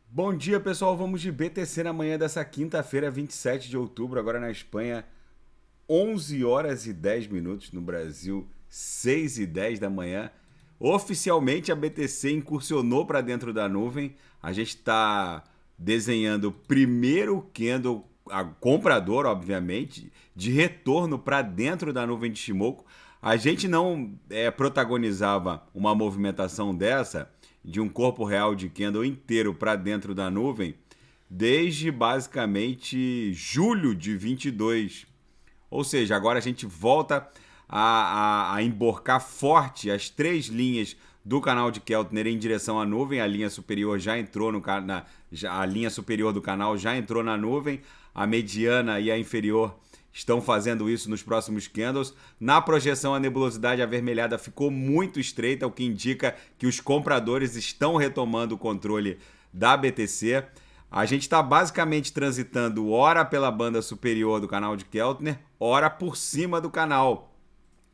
Bom dia, pessoal. Vamos de BTC na manhã dessa quinta-feira, 27 de outubro, agora na Espanha, 11 horas e 10 minutos, no Brasil, 6 e 10 da manhã. Oficialmente a BTC incursionou para dentro da nuvem. A gente está desenhando o primeiro candle comprador, obviamente, de retorno para dentro da nuvem de Shimoku. A gente não protagonizava uma movimentação dessa, de um corpo real de candle inteiro para dentro da nuvem, desde basicamente julho de 22. Ou seja, agora a gente volta a emborcar forte as três linhas do canal de Keltner em direção à nuvem. A linha superior já entrou a linha superior do canal já entrou na nuvem. A mediana e a inferior estão fazendo isso nos próximos candles. Na projeção, a nebulosidade avermelhada ficou muito estreita, o que indica que os compradores estão retomando o controle da BTC. A gente está basicamente transitando ora pela banda superior do canal de Keltner, ora por cima do canal.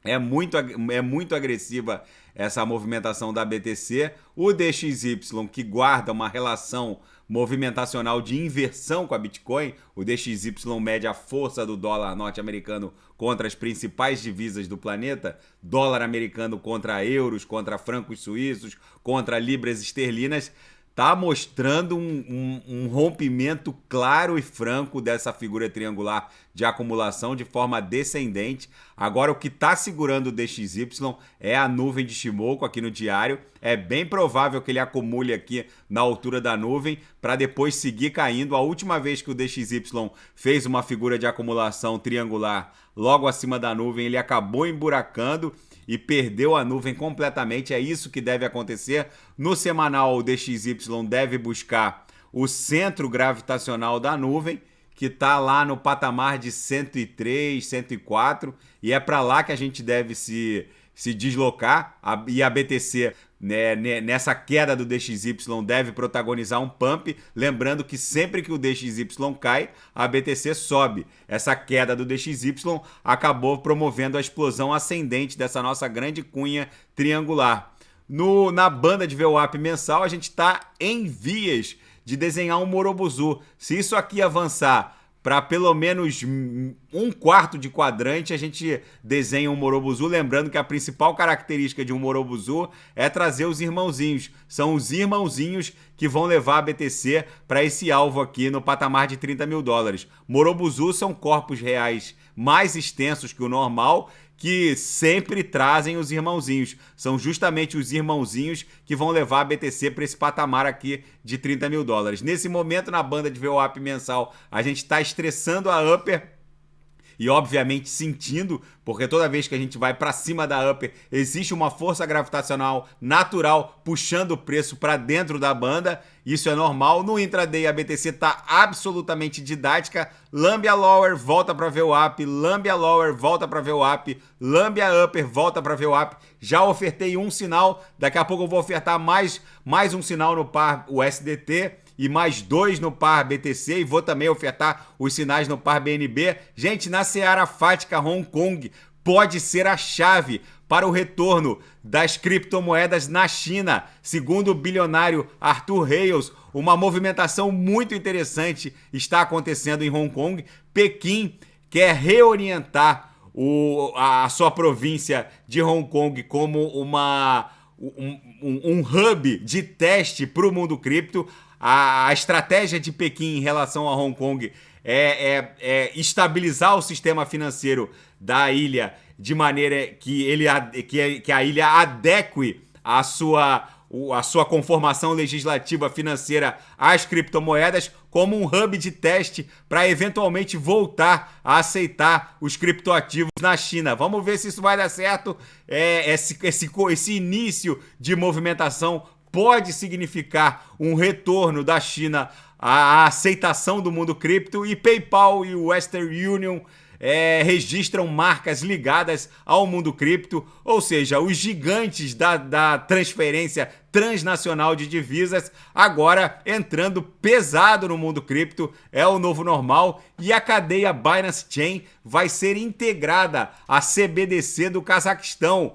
É muito agressiva essa movimentação da BTC. O DXY, que guarda uma relação movimentacional de inversão com a Bitcoin, o DXY mede a força do dólar norte-americano contra as principais divisas do planeta, dólar americano contra euros, contra francos suíços, contra libras esterlinas, está mostrando um rompimento claro e franco dessa figura triangular de acumulação de forma descendente. Agora, o que está segurando o DXY é a nuvem de Shimoku aqui no diário. É bem provável que ele acumule aqui na altura da nuvem para depois seguir caindo. A última vez que o DXY fez uma figura de acumulação triangular logo acima da nuvem, ele acabou emburacando e perdeu a nuvem completamente. É isso que deve acontecer. No semanal, o DXY deve buscar o centro gravitacional da nuvem, que está lá no patamar de 103, 104, e é para lá que a gente deve se deslocar. E a BTC, né, nessa queda do DXY, deve protagonizar um pump. Lembrando que sempre que o DXY cai, a BTC sobe. Essa queda do DXY acabou promovendo a explosão ascendente dessa nossa grande cunha triangular. Na banda de VWAP mensal, a gente está em vias de desenhar um Morobuzu. Se isso aqui avançar para pelo menos um quarto de quadrante, a gente desenha um Morobuzu. Lembrando que a principal característica de um Morobuzu é trazer os irmãozinhos. São os irmãozinhos que vão levar a BTC para esse alvo aqui no patamar de 30 mil dólares. Morobuzu são corpos reais mais extensos que o normal, que sempre trazem os irmãozinhos. São justamente os irmãozinhos que vão levar a BTC para esse patamar aqui de 30 mil dólares. Nesse momento, na banda de VWAP mensal, a gente está estressando a upper e obviamente sentindo, porque toda vez que a gente vai para cima da upper, existe uma força gravitacional natural puxando o preço para dentro da banda. Isso é normal. No intraday, a BTC está absolutamente didática. Lambe a lower, volta para VWAP, lambe a lower, volta para VWAP, lambe a upper, volta para VWAP. Já ofertei um sinal, daqui a pouco eu vou ofertar mais um sinal no par USDT e mais dois no par BTC, e vou também ofertar os sinais no par BNB. Gente, na seara fática, Hong Kong pode ser a chave para o retorno das criptomoedas na China. Segundo o bilionário Arthur Hales, uma movimentação muito interessante está acontecendo em Hong Kong. Pequim quer reorientar a sua província de Hong Kong como um hub de teste para o mundo cripto. A estratégia de Pequim em relação a Hong Kong é estabilizar o sistema financeiro da ilha de maneira que a ilha adeque a sua conformação legislativa financeira às criptomoedas como um hub de teste para eventualmente voltar a aceitar os criptoativos na China. Vamos ver se isso vai dar certo. Esse início de movimentação pode significar um retorno da China à aceitação do mundo cripto, e PayPal e o Western Union registram marcas ligadas ao mundo cripto, ou seja, os gigantes da transferência transnacional de divisas agora entrando pesado no mundo cripto. É o novo normal, e a cadeia Binance Chain vai ser integrada à CBDC do Cazaquistão.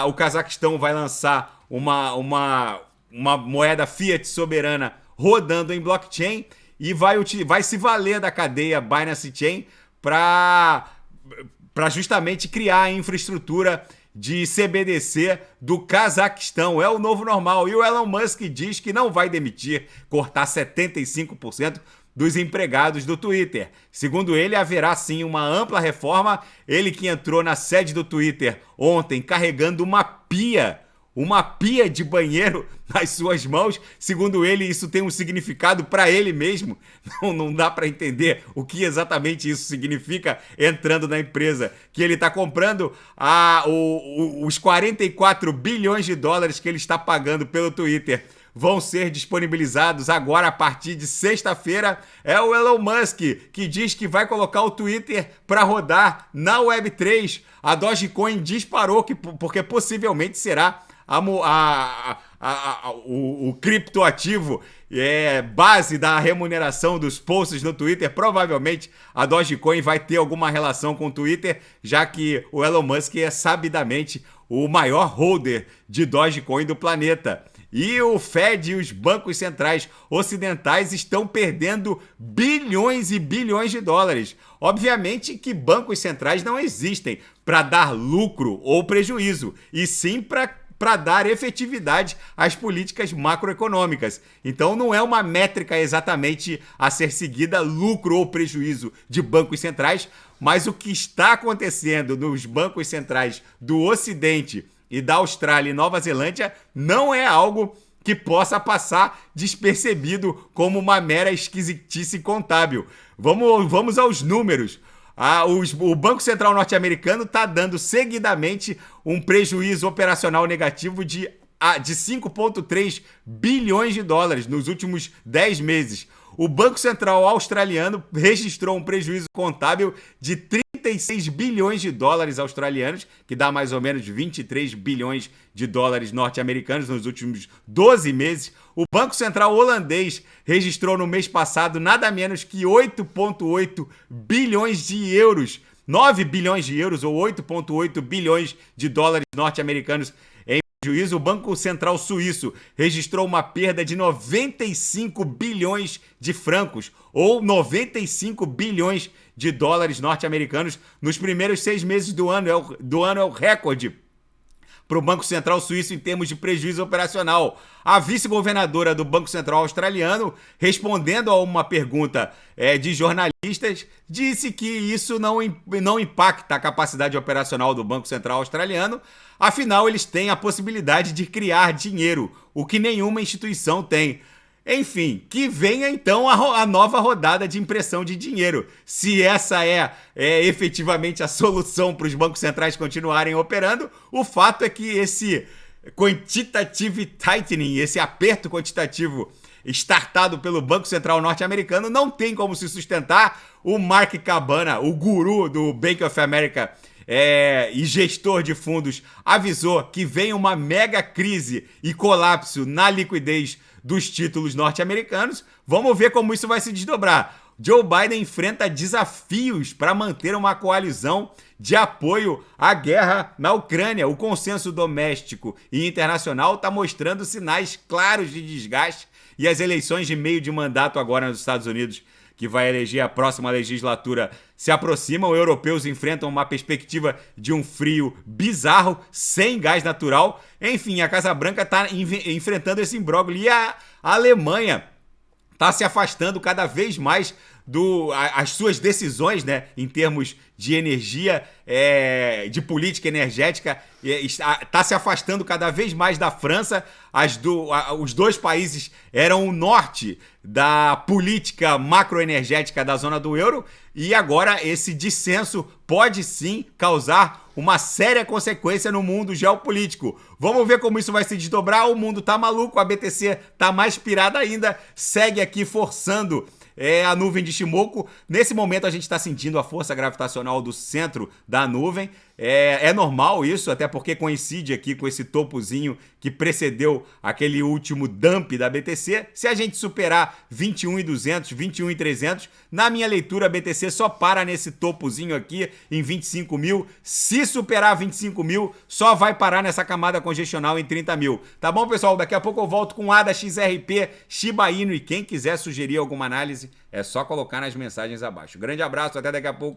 O Cazaquistão vai lançar uma moeda fiat soberana rodando em blockchain e vai se valer da cadeia Binance Chain para justamente criar a infraestrutura de CBDC do Cazaquistão. É o novo normal. E o Elon Musk diz que não vai demitir, cortar 75% dos empregados do Twitter. Segundo ele, haverá sim uma ampla reforma. Ele que entrou na sede do Twitter ontem carregando uma pia de banheiro nas suas mãos. Segundo ele, isso tem um significado para ele mesmo. Não dá para entender o que exatamente isso significa entrando na empresa que ele está comprando. Os 44 bilhões de dólares que ele está pagando pelo Twitter vão ser disponibilizados agora a partir de sexta-feira. É o Elon Musk que diz que vai colocar o Twitter para rodar na Web3. A Dogecoin disparou porque possivelmente será o criptoativo base da remuneração dos posts no Twitter. Provavelmente a Dogecoin vai ter alguma relação com o Twitter, já que o Elon Musk é sabidamente o maior holder de Dogecoin do planeta. E o Fed e os bancos centrais ocidentais estão perdendo bilhões e bilhões de dólares. Obviamente que bancos centrais não existem para dar lucro ou prejuízo, e sim para dar efetividade às políticas macroeconômicas. Então não é uma métrica exatamente a ser seguida, lucro ou prejuízo de bancos centrais, mas o que está acontecendo nos bancos centrais do Ocidente e da Austrália e Nova Zelândia não é algo que possa passar despercebido como uma mera esquisitice contábil. Vamos aos números. O Banco Central norte-americano está dando seguidamente um prejuízo operacional negativo de 5,3 bilhões de dólares nos últimos 10 meses. O Banco Central australiano registrou um prejuízo contábil de 36 bilhões de dólares australianos, que dá mais ou menos 23 bilhões de dólares norte-americanos nos últimos 12 meses. O Banco Central holandês registrou no mês passado nada menos que 8,8 bilhões de euros, 9 bilhões de euros ou 8,8 bilhões de dólares norte-americanos em prejuízo. O Banco Central suíço registrou uma perda de 95 bilhões de francos ou 95 bilhões de dólares norte-americanos nos primeiros 6 meses do ano. É o recorde para o Banco Central Suíço em termos de prejuízo operacional. A vice-governadora do Banco Central Australiano, respondendo a uma pergunta de jornalistas, disse que isso não impacta a capacidade operacional do Banco Central Australiano, afinal eles têm a possibilidade de criar dinheiro, o que nenhuma instituição tem. Enfim, que venha então a nova rodada de impressão de dinheiro. Se essa é efetivamente a solução para os bancos centrais continuarem operando, o fato é que esse quantitative tightening, esse aperto quantitativo startado pelo Banco Central norte-americano, não tem como se sustentar. O Mark Cabana, o guru do Bank of America e gestor de fundos, avisou que vem uma mega crise e colapso na liquidez dos títulos norte-americanos. Vamos ver como isso vai se desdobrar. Joe Biden enfrenta desafios para manter uma coalizão de apoio à guerra na Ucrânia. O consenso doméstico e internacional está mostrando sinais claros de desgaste, e as eleições de meio de mandato agora nos Estados Unidos, que vai eleger a próxima legislatura, se aproximam. Os europeus enfrentam uma perspectiva de um frio bizarro, sem gás natural. Enfim, a Casa Branca está enfrentando esse imbróglio, e a Alemanha está se afastando cada vez mais as suas decisões, né, em termos de energia, de política energética, está se afastando cada vez mais da França. Os dois países eram o norte da política macroenergética da zona do euro, e agora esse dissenso pode sim causar uma séria consequência no mundo geopolítico. Vamos ver como isso vai se desdobrar. O mundo tá maluco, a BTC tá mais pirada ainda, segue aqui forçando a nuvem de Shimoku. Nesse momento a gente está sentindo a força gravitacional do centro da nuvem. É normal isso, até porque coincide aqui com esse topozinho que precedeu aquele último dump da BTC. Se a gente superar 21.200, 21.300, na minha leitura a BTC só para nesse topozinho aqui em 25 mil. Se superar 25 mil, só vai parar nessa camada congestional em 30 mil. Tá bom, pessoal? Daqui a pouco eu volto com ADA, XRP, Shiba Inu e quem quiser sugerir alguma análise é só colocar nas mensagens abaixo. Grande abraço, até daqui a pouco.